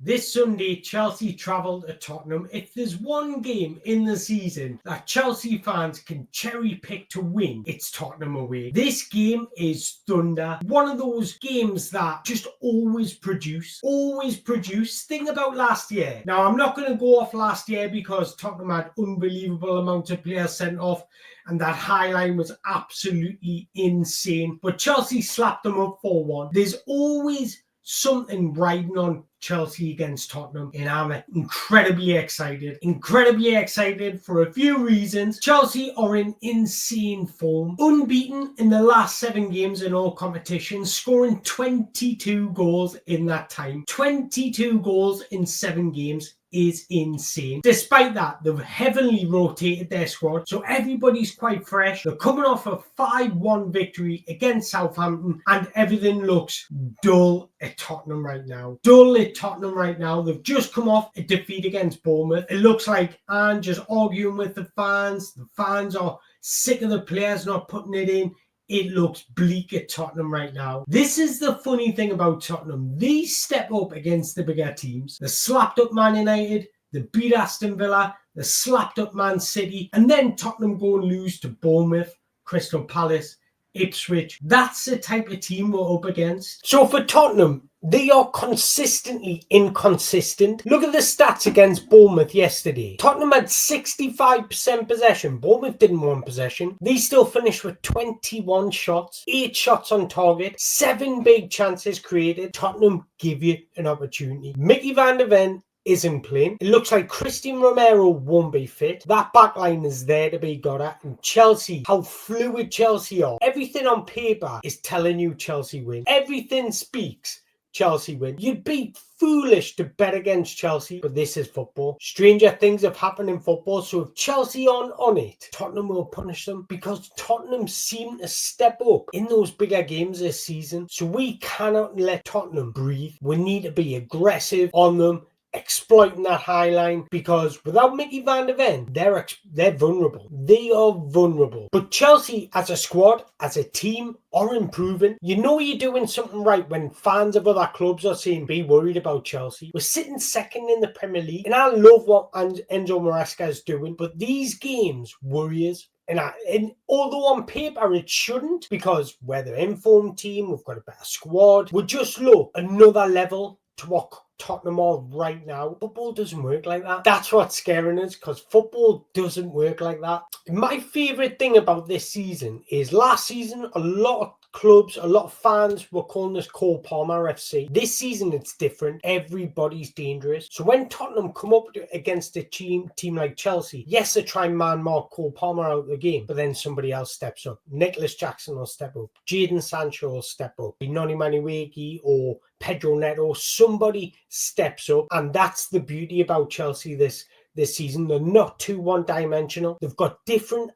This Sunday, Chelsea travelled to Tottenham. If there's one game in the season that Chelsea fans can cherry pick to win, it's Tottenham away. This game is thunder. One of those games that just always produce. Think about last year. Now, I'm not going to go off last year because Tottenham had unbelievable amounts of players sent off and that high line was absolutely insane. But Chelsea slapped them up 4-1. There's always something riding on Chelsea against Tottenham, and I'm incredibly excited for a few reasons. Chelsea are in insane form, unbeaten in the last 7 games in all competitions, scoring 22 goals in that time. 22 goals in 7 games is insane. Despite that, they've heavily rotated their squad, so everybody's quite fresh. They're coming off a 5-1 victory against Southampton, and everything looks dull at Tottenham right now. They've just come off a defeat against Bournemouth. It looks like Ange just arguing with the fans. The fans are sick of the players not putting it in. It looks bleak at Tottenham right now. This is the funny thing about Tottenham. They step up against the bigger teams. They slapped up Man United, they beat Aston Villa, they slapped up Man City, and then Tottenham go and lose to Bournemouth, Crystal Palace, Ipswich. That's the type of team we're up against. So for Tottenham, they are consistently inconsistent. Look at the stats against Bournemouth yesterday. Tottenham had 65% possession. Bournemouth didn't want possession. They still finished with 21 shots, 8 shots on target, 7 big chances created. Tottenham give you an opportunity. Mickey van der Ven isn't playing. It looks like Christian Romero won't be fit. That backline is there to be got at. And Chelsea, how fluid Chelsea are. Everything on paper is telling you Chelsea win. Everything speaks Chelsea win. You'd be foolish to bet against Chelsea, but this is football. Stranger things have happened in football, so if Chelsea aren't on it, Tottenham will punish them because Tottenham seem to step up in those bigger games this season. So we cannot let Tottenham breathe. We need to be aggressive on them, exploiting that high line, because without Mickey van der Ven, they're vulnerable. They are vulnerable. But Chelsea as a squad, as a team, are improving. You know you're doing something right when fans of other clubs are saying be worried about Chelsea. We're sitting second in the Premier League, and I love what Enzo Maresca is doing, but these games worry us. And although on paper it shouldn't, because we're the informed team, we've got a better squad, we just look another level to what Tottenham are right now. Football doesn't work like that. That's what's scaring us, because football doesn't work like that. My favourite thing about this season is last season, a lot of clubs, a lot of fans were calling us Cole Palmer FC. This season it's different. Everybody's dangerous. So when Tottenham come up against a team like Chelsea, yes, they try and man-mark Cole Palmer out of the game, but then somebody else steps up. Nicholas Jackson will step up. Jadon Sancho will step up. Noni Madueke or Pedro Neto, somebody steps up, and that's the beauty about Chelsea this season. They're not too one-dimensional. They've got different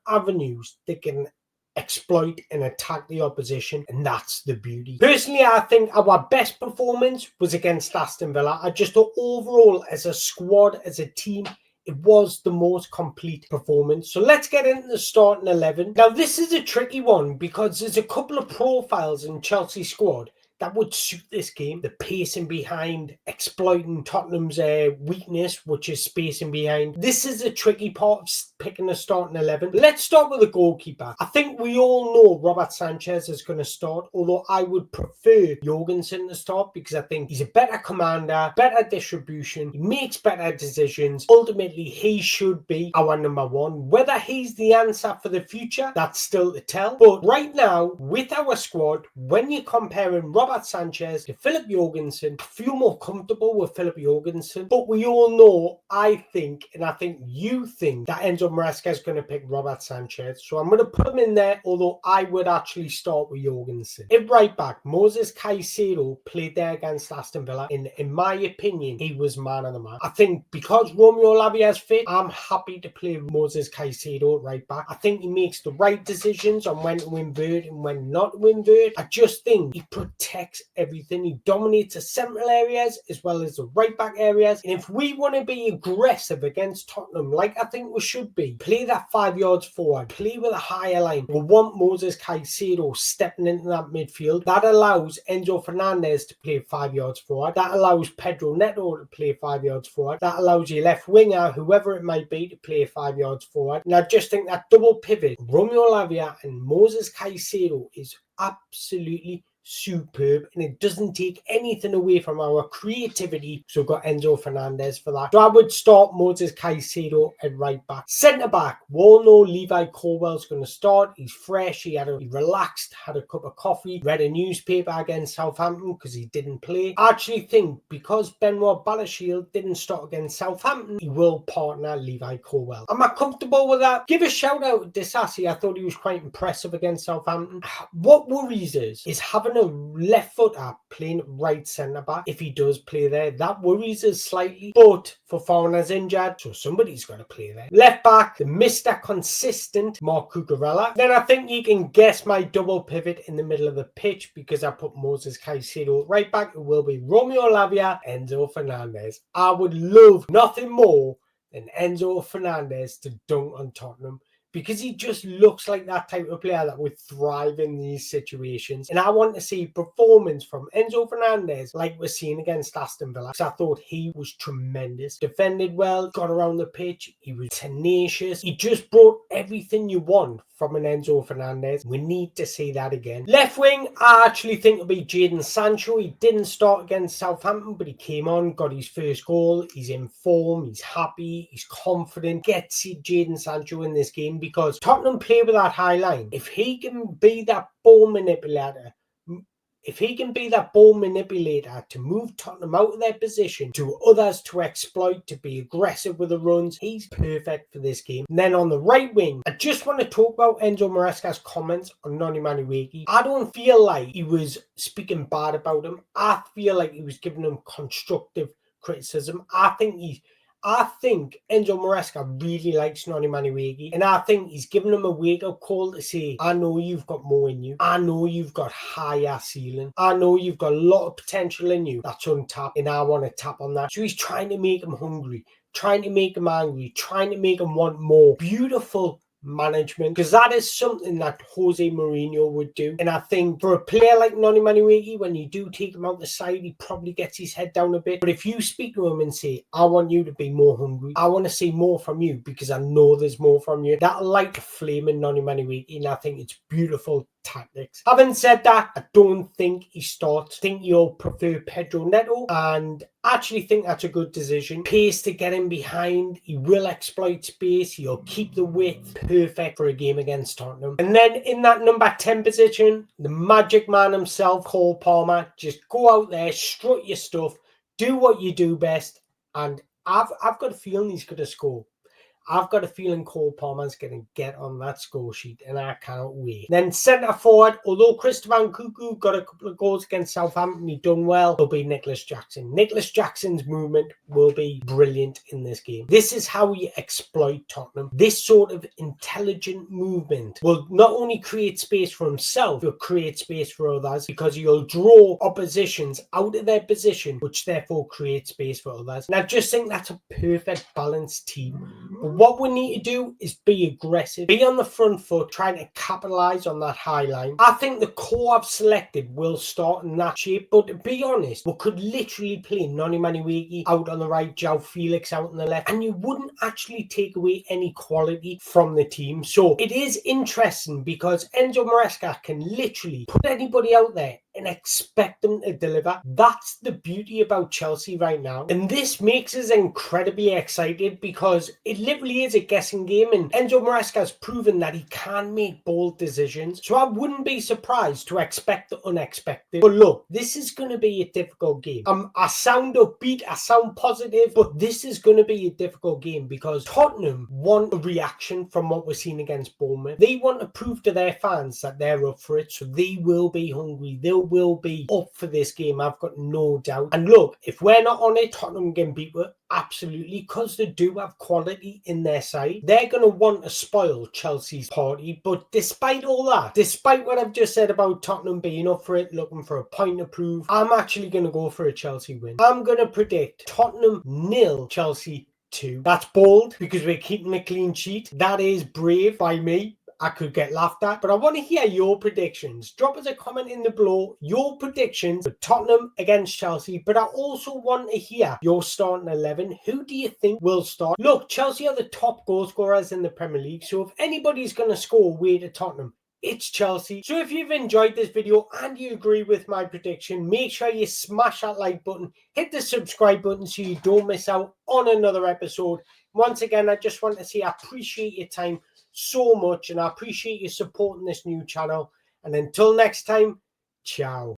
avenues they can exploit and attack the opposition, and that's the beauty. Personally, I think our best performance was against Aston Villa. I just thought overall, as a squad, as a team, it was the most complete performance. So let's get into the starting 11. Now, this is a tricky one because there's a couple of profiles in Chelsea squad that would suit this game. The pacing behind, exploiting Tottenham's weakness, which is spacing behind. This is a tricky part of picking a starting 11. Let's start with the goalkeeper. I think we all know Robert Sanchez is going to start, although I would prefer Jorgensen to start because I think he's a better commander, better distribution, he makes better decisions. Ultimately, he should be our number 1. Whether he's the answer for the future, that's still to tell. But right now, with our squad, when you're comparing Robert Sanchez to Philip Jorgensen, I feel more comfortable with Philip Jorgensen. But we all know, I think you think, that Enzo Maresca is going to pick Robert Sanchez. So I'm going to put him in there, although I would actually start with Jorgensen. At right back, Moses Caicedo played there against Aston Villa. In my opinion, he was man of the match. I think because Romeo Lavia's fit, I'm happy to play Moses Caicedo at right back. I think he makes the right decisions on when to invert and when not to invert. I just think he protects everything. He dominates the central areas as well as the right back areas. And if we want to be aggressive against Tottenham, like I think we should be, be play that 5 yards forward, play with a higher line. We want Moses Caicedo stepping into that midfield. That allows Enzo Fernandez to play 5 yards forward. That allows Pedro Neto to play 5 yards forward. That allows your left winger, whoever it might be, to play 5 yards forward. And I just think that double pivot, Romeo Lavia and Moses Caicedo, is absolutely superb, and it doesn't take anything away from our creativity. So we've got Enzo Fernandez for that. So I would start Moses Caicedo at right back. Centre back, we all know Levi Colwell's going to start. He's fresh, he relaxed, had a cup of coffee, read a newspaper against Southampton because he didn't play. I actually think because Benoit Balachiel didn't start against Southampton, he will partner Levi Colwell. Am I comfortable with that? Give a shout out to Disasi. I thought he was quite impressive against Southampton. What worries us is having a left footer playing right centre back. If he does play there, that worries us slightly. But Fofana's injured, so somebody's got to play there. Left back, the Mr. Consistent Marc Cucurella. Then I think you can guess my double pivot in the middle of the pitch because I put Moses Caicedo right back. It will be Romeo Lavia, Enzo Fernandez. I would love nothing more than Enzo Fernandez to dunk on Tottenham, because he just looks like that type of player that would thrive in these situations. And I want to see performance from Enzo Fernandez like we're seeing against Aston Villa, because I thought he was tremendous. Defended well, got around the pitch, he was tenacious. He just brought everything you want from an Enzo Fernandez. We need to see that again. Left wing, I actually think it'll be Jadon Sancho. He didn't start against Southampton, but he came on, got his first goal. He's in form, he's happy, he's confident. Get Jadon Sancho in this game because Tottenham play with that high line. If he can be that ball manipulator, to move Tottenham out of their position to others to exploit, to be aggressive with the runs, he's perfect for this game. And then on the right wing, I just want to talk about Enzo Maresca's comments on Noni Madueke. I don't feel like he was speaking bad about him. I feel like he was giving him constructive criticism. I think Enzo Maresca really likes Noni Madueke, and I think he's given him a wake-up call to say, I know you've got more in you. I know you've got higher ceiling. I know you've got a lot of potential in you that's untapped, and I want to tap on that. So he's trying to make him hungry, trying to make him angry, trying to make him want more. Beautiful management, because that is something that Jose Mourinho would do. And I think for a player like Noni Madueke, when you do take him out the side, he probably gets his head down a bit. But if you speak to him and say, I want you to be more hungry, I want to see more from you because I know there's more from you, that'll light the flame in Noni Madueke, and I think it's beautiful tactics. Having said that, I don't think he starts. I think you'll prefer Pedro Neto, and I actually think that's a good decision. Pace to get him behind. He will exploit space. He'll keep the width. Perfect for a game against Tottenham. And then in that number 10 position, the magic man himself, Cole Palmer. Just go out there, strut your stuff, do what you do best, and I've got a feeling he's going to score. I've got a feeling Cole Palmer's going to get on that score sheet, and I can't wait. Then centre forward, although Christopher Nkunku got a couple of goals against Southampton, he done well, it'll be Nicholas Jackson. Nicholas Jackson's movement will be brilliant in this game. This is how you exploit Tottenham. This sort of intelligent movement will not only create space for himself, he'll create space for others, because he'll draw oppositions out of their position, which therefore creates space for others. And I just think that's a perfect balanced team. But what we need to do is be aggressive, be on the front foot, trying to capitalise on that high line. I think the core I've selected will start in that shape, but to be honest, we could literally play Noni Madueke out on the right, João Felix out on the left, and you wouldn't actually take away any quality from the team. So it is interesting because Enzo Maresca can literally put anybody out there and expect them to deliver. That's the beauty about Chelsea right now. And this makes us incredibly excited because it literally is a guessing game, and Enzo Maresca has proven that he can make bold decisions. So I wouldn't be surprised to expect the unexpected. But look, this is going to be a difficult game. I sound upbeat, I sound positive, but this is going to be a difficult game because Tottenham want a reaction from what we're seeing against Bournemouth. They want to prove to their fans that they're up for it, so they will be hungry. They will be up for this game, I've got no doubt. And look, if we're not on it, Tottenham can beat it. Absolutely, because they do have quality in their side. They're going to want to spoil Chelsea's party. But despite all that, despite what I've just said about Tottenham being up for it, looking for a point to prove, I'm actually going to go for a Chelsea win. I'm going to predict Tottenham 0, Chelsea 2. That's bold because we're keeping a clean sheet. That is brave by me. I could get laughed at, but I want to hear your predictions. Drop us a comment in the below, your predictions for Tottenham against Chelsea, but I also want to hear your starting 11. Who do you think will start? Look, Chelsea are the top goal scorers in the Premier League, so if anybody's going to score away to Tottenham, it's Chelsea. So if you've enjoyed this video and you agree with my prediction, make sure you smash that like button, hit the subscribe button so you don't miss out on another episode. Once again, I just want to say I appreciate your time so much, and I appreciate you supporting this new channel. And until next time, ciao.